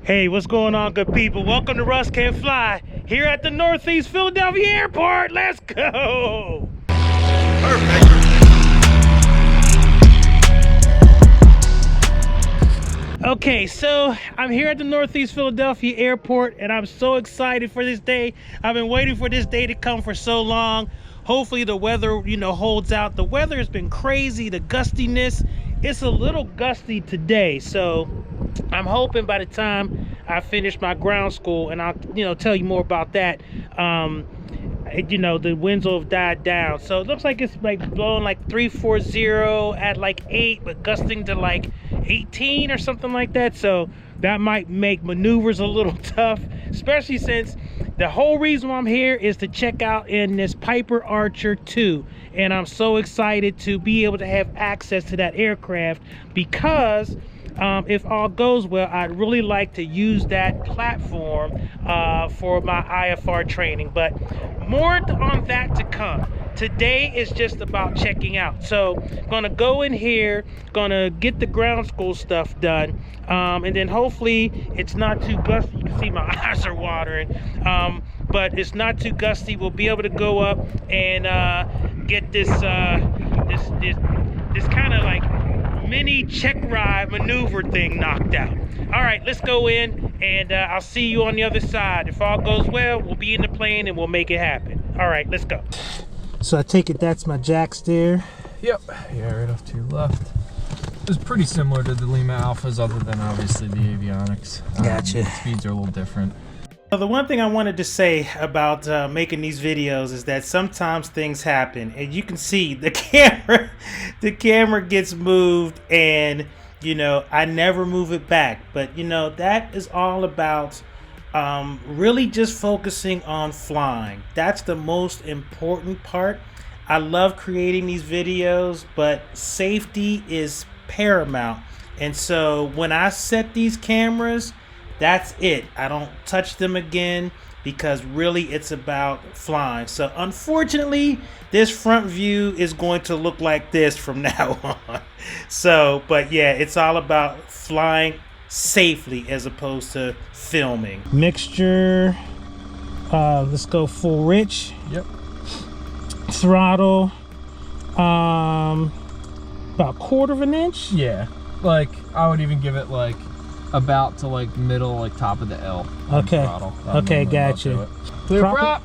Hey, what's going on, good people? Welcome to Russ Can't Fly here at the Northeast Philadelphia Airport. Let's go! Perfect. Okay, so I'm here at the Northeast Philadelphia Airport and I'm so excited for this day. I've been waiting for this day to come for so long. Hopefully the weather, holds out. The weather has been crazy, the gustiness. It's a little gusty today, so I'm hoping by the time I finish my ground school, and I'll tell you more about that, the winds will have died down. So it looks like it's like blowing like 340 at like 8, but gusting to like 18 or something like that. So that might make maneuvers a little tough, especially since the whole reason why I'm here is to check out in this Piper Archer 2. And I'm so excited to be able to have access to that aircraft because if all goes well, I'd really like to use that platform for my IFR training, but more on that to come. Today is just about checking out. So gonna go in here, gonna get the ground school stuff done, and then hopefully it's not too gusty. You can see my eyes are watering, but it's not too gusty. We'll be able to go up and get this this kind of like mini check ride maneuver thing knocked out. All right, let's go in and I'll see you on the other side. If all goes well, we'll be in the plane and we'll make it happen. All right, let's go. So I take it that's my jacks there. Yep, yeah, right off to your left. It's pretty similar to the Lima Alphas other than obviously the avionics. Gotcha. The speeds are a little different. The one thing I wanted to say about making these videos is that sometimes things happen, and you can see the camera gets moved, and I never move it back. But that is all about really just focusing on flying. That's the most important part. I love creating these videos, but safety is paramount. And so when I set these cameras, that's it. I don't touch them again because really it's about flying. So unfortunately, this front view is going to look like this from now on. So, but yeah, it's all about flying safely as opposed to filming. Mixture, let's go full rich. Yep. Throttle, about 1/4 of an inch. Yeah, like I would even give it like about to like middle, like top of the L. Okay. Throttle. Okay, gotcha. Clear prop.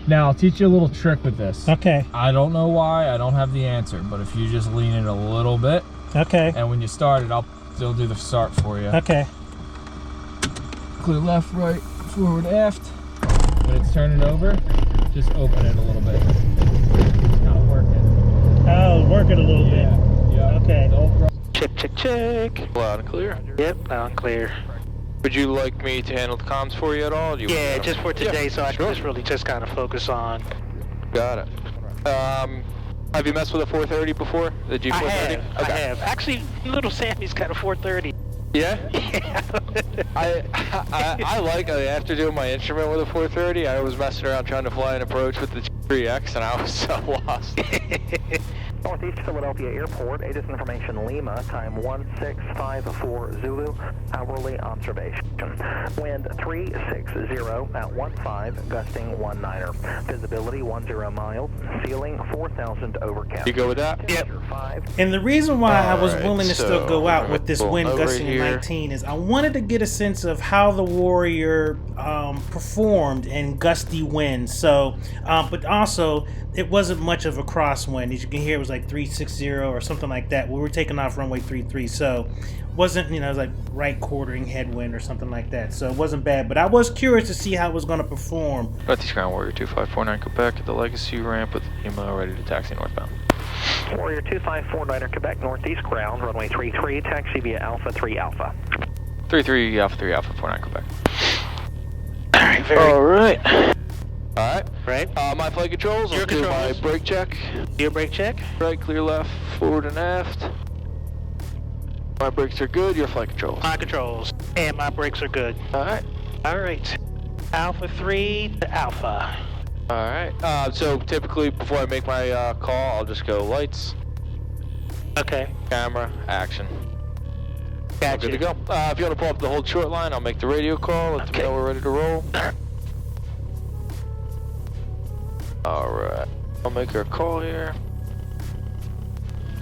Now I'll teach you a little trick with this. Okay. I don't know why, I don't have the answer, but if you just lean it a little bit. Okay. And when you start it, they'll do the start for you. Okay. Clear left, right, forward, aft. When it's turning over, just open it a little bit. It's not working. Oh, work it a little bit. Yeah. Okay. Check. Loud and clear. Yep, loud and clear. Would you like me to handle the comms for you at all? Do you Yeah, want just for today, Yeah, so I sure. can just really kind of focus on. Got it. Have you messed with a 430 before? The G430? I have. Actually, little Sammy's got a 430. Yeah? Yeah. I like after doing my instrument with a 430, I was messing around trying to fly an approach with the G3X and I was so lost. Northeast Philadelphia Airport, ATIS information Lima, time 1654 Zulu, hourly observation. Wind 360 at 15, gusting 19er. Visibility 10 miles, ceiling 4,000 overcast. You go with that? Yep. 5. And the reason why I was Alright, willing to still so go out with this pull wind over gusting here. 19 is I wanted to get a sense of how the Warrior performed in gusty winds. So, but also it wasn't much of a crosswind. As you can hear, it was like 360 or something like that. We were taking off runway 33, so wasn't it was like right quartering headwind or something like that. So it wasn't bad, but I was curious to see how it was going to perform. Northeast Ground Warrior 2549 Quebec at the Legacy ramp with Lima ready to taxi northbound. Warrior 2549 Quebec, Northeast ground, runway 33, taxi via Alpha 3 Alpha. 33 Alpha 3 Alpha 49 Quebec. Alright, very Alright. Alright. right. My flight controls. Your I'll do my controls. brake check. Your brake check. Right, clear left, forward and aft. My brakes are good, your flight controls. My controls. And my brakes are good. Alright. Alright. Alpha 3 to Alpha. Alright. So typically before I make my call, I'll just go lights, Okay. camera, action. Gotcha. Good to go. If you want to pull up the hold short line, I'll make the radio call. Let them know we're ready to roll. Alright. I'll make our call here.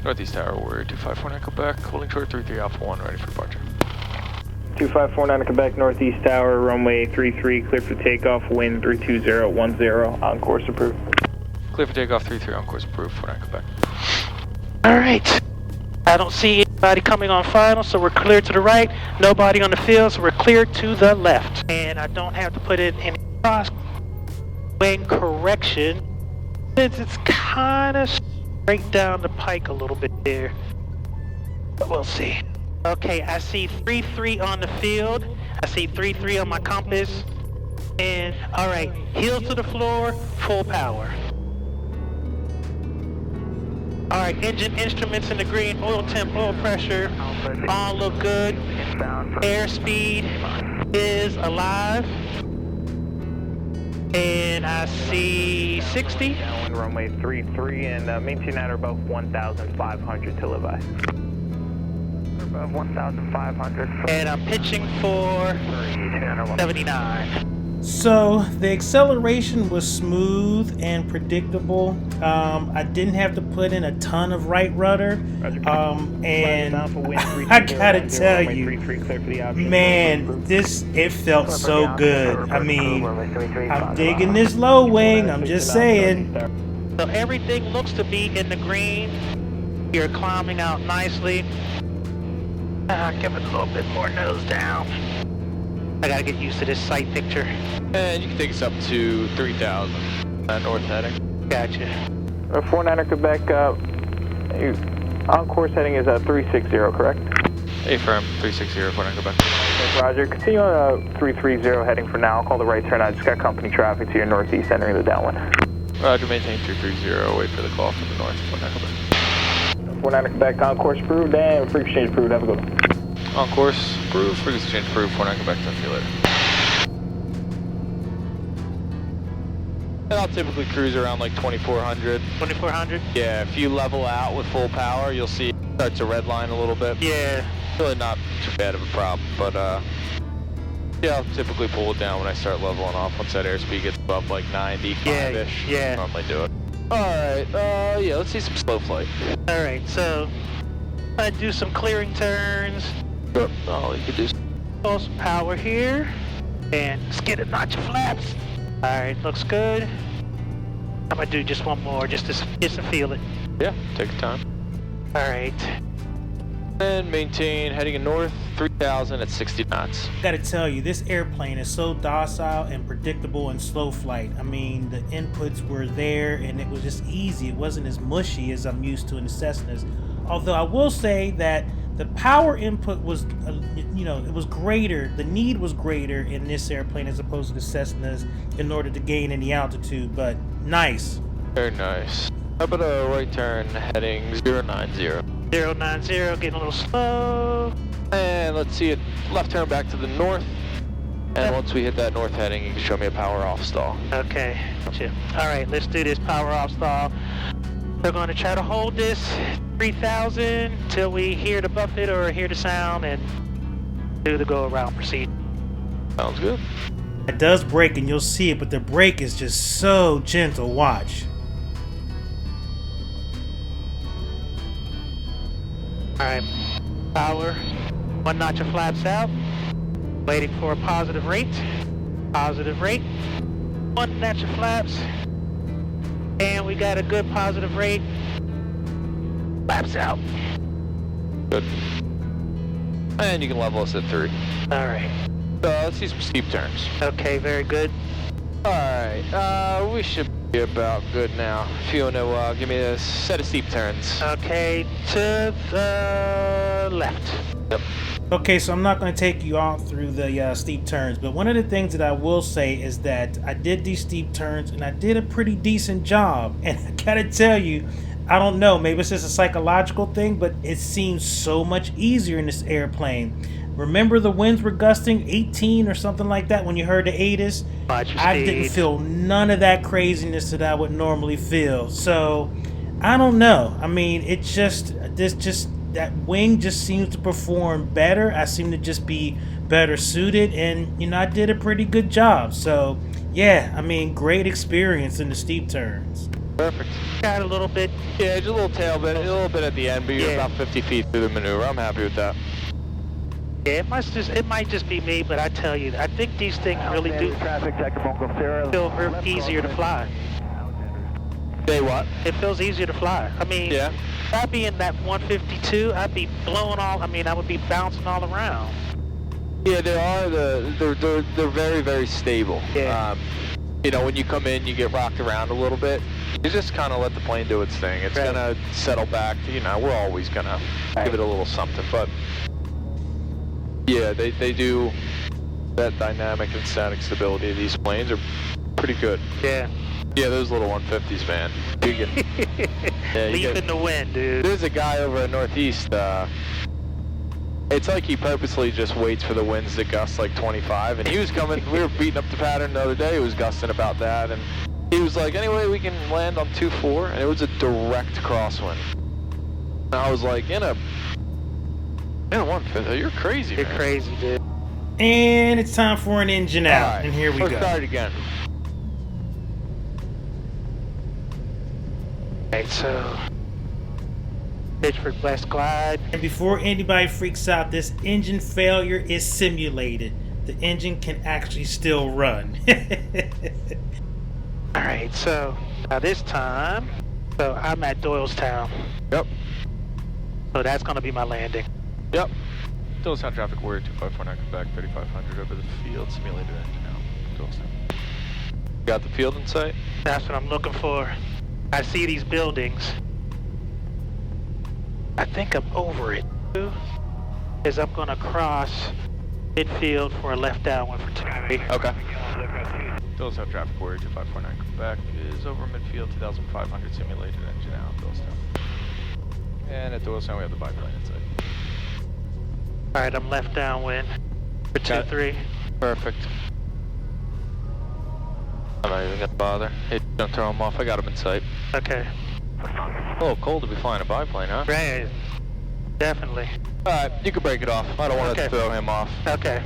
Northeast Tower, Warrior 2549 Quebec. Holding short 33 Alpha 1, ready for departure. 2549 Quebec, Northeast Tower, runway 33, clear for takeoff, wind 32010, on course approved. Clear for takeoff 33 on course approved, 49 Quebec. Alright. I don't see anybody coming on final, so we're clear to the right. Nobody on the field, so we're clear to the left. And I don't have to put in any cross wing correction, since it's kind of straight down the pike a little bit there. But we'll see. Okay, I see 3-3 on the field. I see 3-3 on my compass. And, alright, heels to the floor, full power. Alright, engine instruments in the green, oil temp, oil pressure, all look good. Airspeed is alive. And I see 60. Runway 33 and maintain at or above 1,500 till advice. Above 1,500. And I'm pitching for 79. So the acceleration was smooth and predictable. I didn't have to put in a ton of right rudder. And I gotta tell you, man, it felt so good. I mean, I'm digging this low wing, I'm just saying. So everything looks to be in the green. You're climbing out nicely. Give it a little bit more nose down. I gotta get used to this sight picture. And you can take us up to 3,000. North heading. Gotcha. 49 Quebec, on course heading is 360, correct? Affirm, 360, 49 Quebec. Roger, continue on 330 heading for now. I'll call the right turn. I just got company traffic to your northeast entering the downwind. Roger, maintain 330, wait for the call from the north, 49 Quebec. 49 Quebec, on course approved and frequency change approved. Have a good one. On course, approved, frequency change approved, 49 Quebec, talk to you later. And I'll typically cruise around like 2,400. 2,400? Yeah, if you level out with full power, you'll see it starts to redline a little bit. Yeah. Really not too bad of a problem, but yeah, I'll typically pull it down when I start leveling off. Once that airspeed gets above like 95-ish, yeah. I'll normally do it. Alright, yeah, let's see some slow flight. Alright, so I do some clearing turns. Sure. Oh, you could do Pull some power here. And let's get it, notch your flaps. Alright, looks good. I'm gonna do just one more just to feel it. Yeah, take your time. Alright. And maintain heading in north, 3,000 at 60 knots. Gotta tell you, this airplane is so docile and predictable in slow flight. I mean, the inputs were there and it was just easy. It wasn't as mushy as I'm used to in the Cessnas. Although I will say that the power input was, it was greater. The need was greater in this airplane as opposed to the Cessnas in order to gain any altitude, but nice. Very nice. How about a right turn heading 090? 090, getting a little slow. And let's see it, left turn back to the north. And once we hit that north heading, you can show me a power off stall. Okay, gotcha. Alright, let's do this power off stall. We're going to try to hold this 3,000 till we hear the buffet or hear the sound and do the go around procedure. Sounds good. It does brake and you'll see it, but the brake is just so gentle. Watch. Alright, power, one notch of flaps out, waiting for a positive rate, one notch of flaps, and we got a good positive rate, flaps out. Good. And you can level us at 3. Alright. Let's see some steep turns. Okay, very good. Alright, we should be about good now. If you want to give me a set of steep turns. Okay, to the left. Yep. Okay, so I'm not going to take you all through the steep turns, but one of the things that I will say is that I did these steep turns and I did a pretty decent job. And I gotta tell you, I don't know, maybe it's just a psychological thing, but it seems so much easier in this airplane. Remember the winds were gusting 18 or something like that when you heard the ATIS? I didn't feel none of that craziness that I would normally feel. So, I don't know. I mean, this that wing just seems to perform better. I seem to just be better suited, and you know, I did a pretty good job. So yeah, I mean, great experience in the steep turns. Perfect. Got a little bit. Yeah, just a little tail bit, a little bit at the end, but you're about 50 feet through the maneuver. I'm happy with that. Yeah, it might just be me, but I tell you, I think these things really do feel easier to fly. Say what? It feels easier to fly. I mean, Yeah. if I'd be in that 152, I'd be blowing all. I mean, I would be bouncing all around. Yeah, they are. They're very, very stable. Yeah. You know, when you come in, you get rocked around a little bit. You just kind of let the plane do its thing. It's Right. gonna settle back. You know, we're always gonna give it a little something, but yeah, they do. That dynamic and static stability of these planes are pretty good. Yeah. Yeah, those little 150s, man. You can, yeah, Leaf in the wind, dude. There's a guy over at Northeast. It's like he purposely just waits for the winds to gust like 25, and he was coming. We were beating up the pattern the other day. It was gusting about that, and he was like, "Anyway, we can land on 2-4," and it was a direct crosswind. And I was like, "In a 150, you're crazy, You're man." crazy, dude. And it's time for an engine out, All right, and here we let's go. start again. Okay, so Pittsburgh West Glide. And before anybody freaks out, this engine failure is simulated. The engine can actually still run. All right, so now this time, so I'm at Doylestown, Yep. so that's gonna be my landing. Yep. Doylestown traffic warrior 2549 Quebec 3500 over the field, simulated engine out. Doylestown. Got the field in sight? That's what I'm looking for. I see these buildings. I think I'm over it. Is I'm gonna cross midfield for a left downwind for 2. Okay. Doylestown traffic warrior 2549 Quebec is over midfield 2500 simulated engine out. Doylestown. And at Doylestown we have the biplane in sight. All right, I'm left downwind for Got it. 2-3. Perfect. I'm not even gonna bother. Hey, don't throw him off. I got him in sight. Okay. A little cold to be flying a biplane, huh? Right. Definitely. Alright, you can break it off. I don't want Okay. to throw him off. Okay.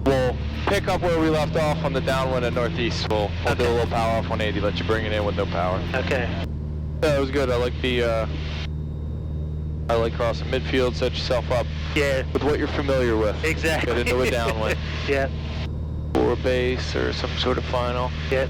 We'll pick up where we left off on the downwind at Northeast. We'll do a little power off 180, let you bring it in with no power. Okay. Yeah, it was good. I like I like crossing midfield, set yourself up Yeah. with what you're familiar with. Exactly. Get into a downwind. Yeah. Or base or some sort of final. Yeah.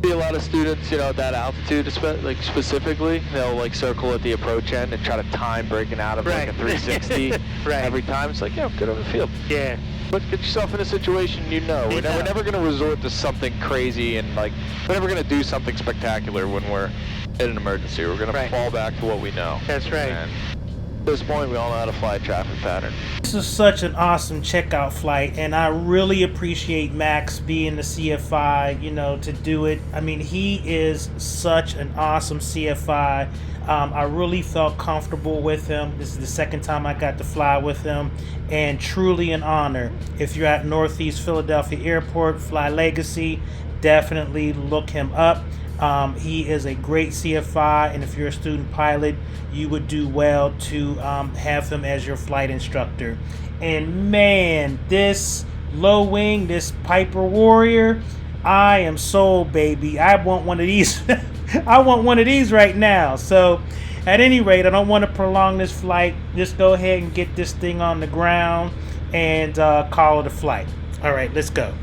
See a lot of students, you know, at that altitude, like specifically, they'll like circle at the approach end and try to time breaking out of like a Right. 360 Right. every time. It's like, yeah, get on the field. Yeah. But get yourself in a situation you know. We're never going to resort to something crazy and like, we're never going to do something spectacular when we're in an emergency. We're going to fall back to what we know. That's right. And at this point, we all know how to fly a traffic pattern. This is such an awesome checkout flight, and I really appreciate Max being the CFI, you know, to do it. I mean, he is such an awesome CFI. I really felt comfortable with him. This is the second time I got to fly with him, and truly an honor. If you're at Northeast Philadelphia Airport, Fly Legacy, definitely look him up. He is a great CFI, and if you're a student pilot, you would do well to have him as your flight instructor. And man, this low wing, this Piper Warrior, I am sold, baby. I want one of these. I want one of these right now. So at any rate, I don't want to prolong this flight. Just go ahead and get this thing on the ground and call it a flight. All right, let's go.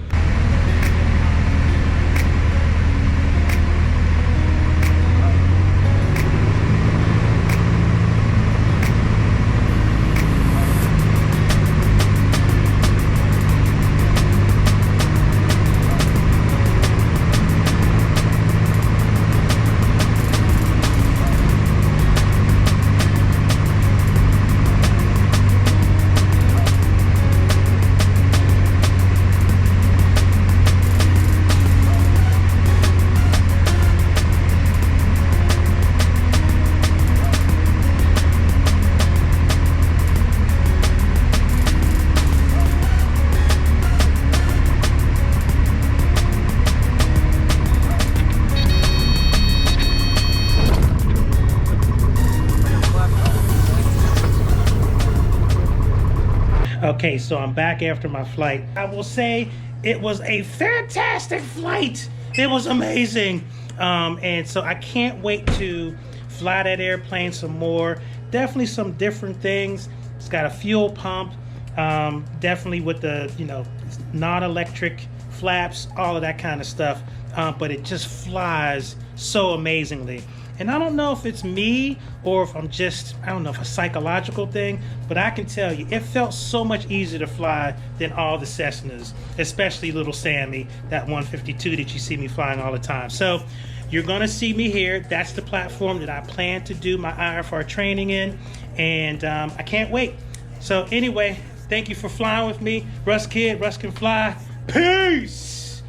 Okay, so I'm back after my flight. I will say it was a fantastic flight. It was amazing. And so I can't wait to fly that airplane some more. Definitely some different things. It's got a fuel pump, definitely with the, you know, non-electric flaps, all of that kind of stuff. But it just flies so amazingly. And I don't know if it's me or if I'm just, I don't know if a psychological thing, but I can tell you, it felt so much easier to fly than all the Cessnas, especially little Sammy, that 152 that you see me flying all the time. So you're gonna see me here. That's the platform that I plan to do my IFR training in, and I can't wait. So anyway, thank you for flying with me. Russ Kid, Russ Can Fly. Peace!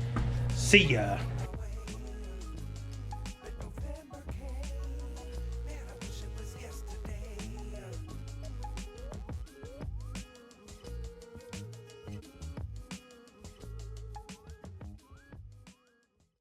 See ya.